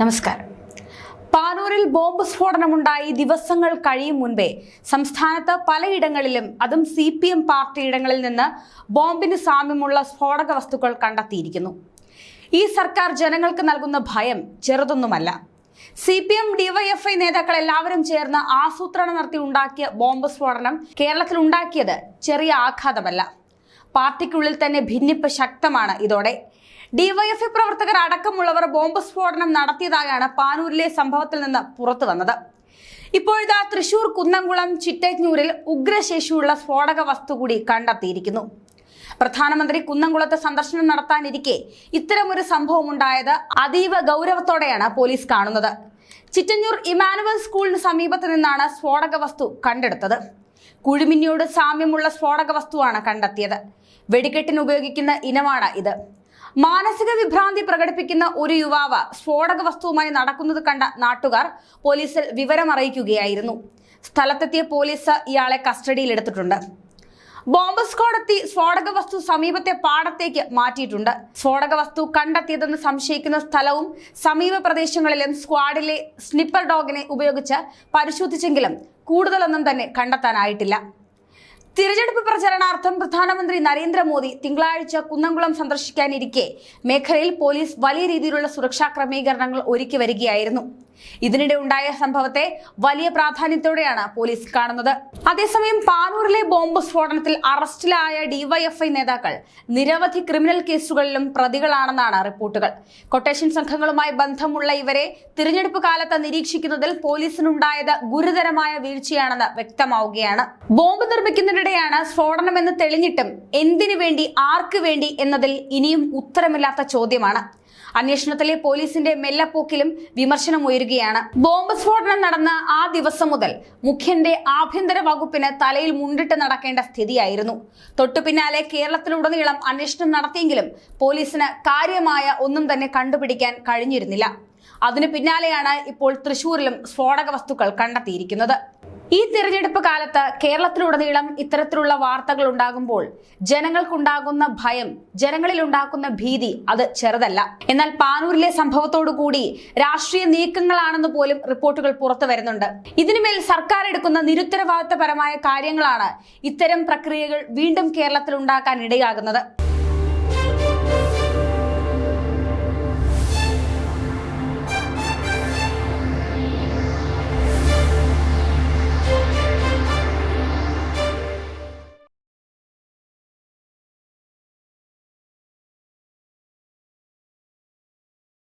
നമസ്കാരം. പാനൂരിൽ ബോംബ് സ്ഫോടനമുണ്ടായി ദിവസങ്ങൾ കഴിയും മുൻപേ സംസ്ഥാനത്ത് പലയിടങ്ങളിലും അതും CPM പാർട്ടിയിടങ്ങളിൽ നിന്ന് ബോംബിന് സാമ്യമുള്ള സ്ഫോടക വസ്തുക്കൾ കണ്ടെത്തിയിരിക്കുന്നു. ഈ സർക്കാർ ജനങ്ങൾക്ക് നൽകുന്ന ഭയം ചെറുതൊന്നുമല്ല. CPM DYFI നേതാക്കൾ എല്ലാവരും ചേർന്ന് ആസൂത്രണം നടത്തി ഉണ്ടാക്കിയ ബോംബ് സ്ഫോടനം കേരളത്തിൽ ഉണ്ടാക്കിയത് ചെറിയ ആഘാതമല്ല. പാർട്ടിക്കുള്ളിൽ തന്നെ ഭിന്നിപ്പ് ശക്തമാണ്. ഇതോടെ DYFI പ്രവർത്തകർ അടക്കമുള്ളവർ ബോംബ് സ്ഫോടനം നടത്തിയതായാണ് പാനൂരിലെ സംഭവത്തിൽ നിന്ന് പുറത്തു വന്നത്. ഇപ്പോഴിതാ തൃശൂർ കുന്നംകുളം ചിറ്റഞ്ഞൂരിൽ ഉഗ്രശേഷിയുള്ള സ്ഫോടക വസ്തു കൂടി കണ്ടെത്തിയിരിക്കുന്നു. പ്രധാനമന്ത്രി കുന്നംകുളത്ത് സന്ദർശനം നടത്താനിരിക്കെ ഇത്തരമൊരു സംഭവം ഉണ്ടായത് അതീവ ഗൗരവത്തോടെയാണ് പോലീസ് കാണുന്നത്. ചിറ്റഞ്ഞൂർ ഇമാനുവൽ സ്കൂളിന് സമീപത്ത് നിന്നാണ് സ്ഫോടക വസ്തു കണ്ടെടുത്തത്. കുഴിമിന്നിയോട് സാമ്യമുള്ള സ്ഫോടക വസ്തുവാണ് കണ്ടെത്തിയത്. വെടിക്കെട്ടിന് ഉപയോഗിക്കുന്ന ഇനമാണ് ഇത്. മാനസിക വിഭ്രാന്തി പ്രകടിപ്പിക്കുന്ന ഒരു യുവാവ് സ്ഫോടക വസ്തുവുമായി നടക്കുന്നത് കണ്ട നാട്ടുകാർ പോലീസിൽ വിവരമറിയിക്കുകയായിരുന്നു. സ്ഥലത്തെത്തിയ പോലീസ് ഇയാളെ കസ്റ്റഡിയിലെടുത്തിട്ടുണ്ട്. ബോംബ് സ്ക്വാഡെത്തി സ്ഫോടക വസ്തു സമീപത്തെ പാടത്തേക്ക് മാറ്റിയിട്ടുണ്ട്. സ്ഫോടക വസ്തു കണ്ടെത്തിയതെന്ന് സംശയിക്കുന്ന സ്ഥലവും സമീപ പ്രദേശങ്ങളിലും സ്ക്വാഡിലെ സ്നിപ്പർ ഡോഗിനെ ഉപയോഗിച്ച് പരിശോധിച്ചെങ്കിലും കൂടുതലൊന്നും തന്നെ കണ്ടെത്താനായിട്ടില്ല. തിരഞ്ഞെടുപ്പ് പ്രചരണാർത്ഥം പ്രധാനമന്ത്രി നരേന്ദ്രമോദി തിങ്കളാഴ്ച കുന്നംകുളം സന്ദർശിക്കാനിരിക്കെ മേഖലയിൽ പോലീസ് വലിയ രീതിയിലുള്ള സുരക്ഷാ ക്രമീകരണങ്ങൾ ഒരുക്കി വരികയായിരുന്നു. ഇതിനിടെ ഉണ്ടായ സംഭവത്തെ വലിയ പ്രാധാന്യത്തോടെയാണ് പോലീസ് കാണുന്നത്. അതേസമയം പാനൂരിലെ ബോംബ് സ്ഫോടനത്തിൽ അറസ്റ്റിലായ DYFI നേതാക്കൾ നിരവധി ക്രിമിനൽ കേസുകളിലും പ്രതികളാണെന്നാണ് റിപ്പോർട്ടുകൾ. കൊട്ടേഷൻ സംഘങ്ങളുമായി ബന്ധമുള്ള ഇവരെ തിരഞ്ഞെടുപ്പ് കാലത്ത് നിരീക്ഷിക്കുന്നതിൽ പോലീസിനുണ്ടായത് ഗുരുതരമായ വീഴ്ചയാണെന്ന് വ്യക്തമാവുകയാണ്. ബോംബ് നിർമ്മിക്കുന്നതിനിടെയാണ് സ്ഫോടനമെന്ന് തെളിഞ്ഞിട്ടും എന്തിനു വേണ്ടി, ആർക്ക് വേണ്ടി എന്നതിൽ ഇനിയും ഉത്തരമില്ലാത്ത ചോദ്യമാണ്. അന്വേഷണത്തിലെ പോലീസിന്റെ മെല്ലപ്പോക്കിലും വിമർശനം ഉയരുകയാണ്. ബോംബ് സ്ഫോടനം നടന്ന ആ ദിവസം മുതൽ മുഖ്യന്റെ ആഭ്യന്തര വകുപ്പിന് തലയിൽ മുണ്ടിട്ട് നടക്കേണ്ട സ്ഥിതിയായിരുന്നു. തൊട്ടു പിന്നാലെ കേരളത്തിലുടനീളം അന്വേഷണം നടത്തിയെങ്കിലും പോലീസിന് കാര്യമായ ഒന്നും തന്നെ കണ്ടുപിടിക്കാൻ കഴിഞ്ഞിരുന്നില്ല. അതിനു പിന്നാലെയാണ് ഇപ്പോൾ തൃശൂരിലും സ്ഫോടക വസ്തുക്കൾ കണ്ടെത്തിയിരിക്കുന്നത്. ഈ തിരഞ്ഞെടുപ്പ് കാലത്ത് കേരളത്തിലുടനീളം ഇത്തരത്തിലുള്ള വാർത്തകൾ ഉണ്ടാകുമ്പോൾ ജനങ്ങൾക്കുണ്ടാകുന്ന ഭയം, ജനങ്ങളിൽ ഉണ്ടാക്കുന്ന ഭീതി അത് ചെറുതല്ല. എന്നാൽ പാനൂരിലെ സംഭവത്തോടുകൂടി രാഷ്ട്രീയ നീക്കങ്ങളാണെന്ന് പോലും റിപ്പോർട്ടുകൾ പുറത്തു വരുന്നുണ്ട്. ഇതിനുമേൽ സർക്കാർ എടുക്കുന്ന നിരുത്തരവാദിത്തപരമായ കാര്യങ്ങളാണ് ഇത്തരം പ്രക്രിയകൾ വീണ്ടും കേരളത്തിൽ ഉണ്ടാക്കാൻ ഇടയാകുന്നത്.